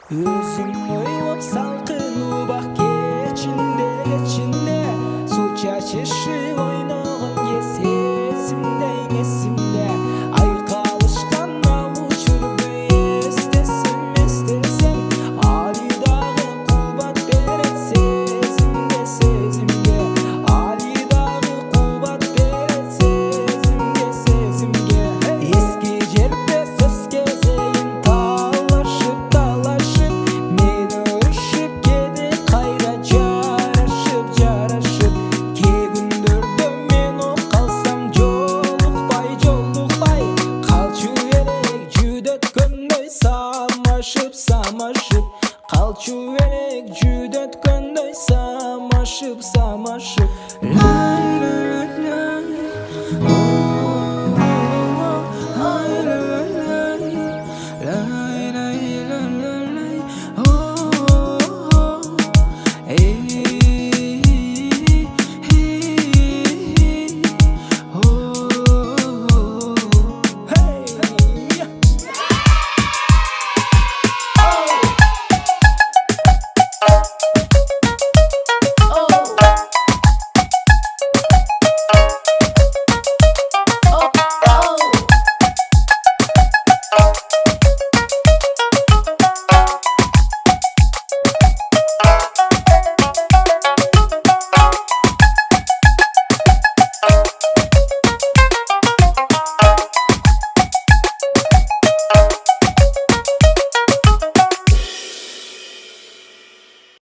Өзің ойлап салқын убак кечинде суу чачышып ойногон кез эсимде айкалышкан ал учурду эстесем али дагы кубат берет сезимге али дагы кубат берет сезимге эски жерде сөз кезейин талашып мен өрүшүп кеди кайра жарашып кээ күндөрдө мен оп калсам жолукпай калчу элек жүдөткөндөй самашып калчу элек жүдөткөндөй самашып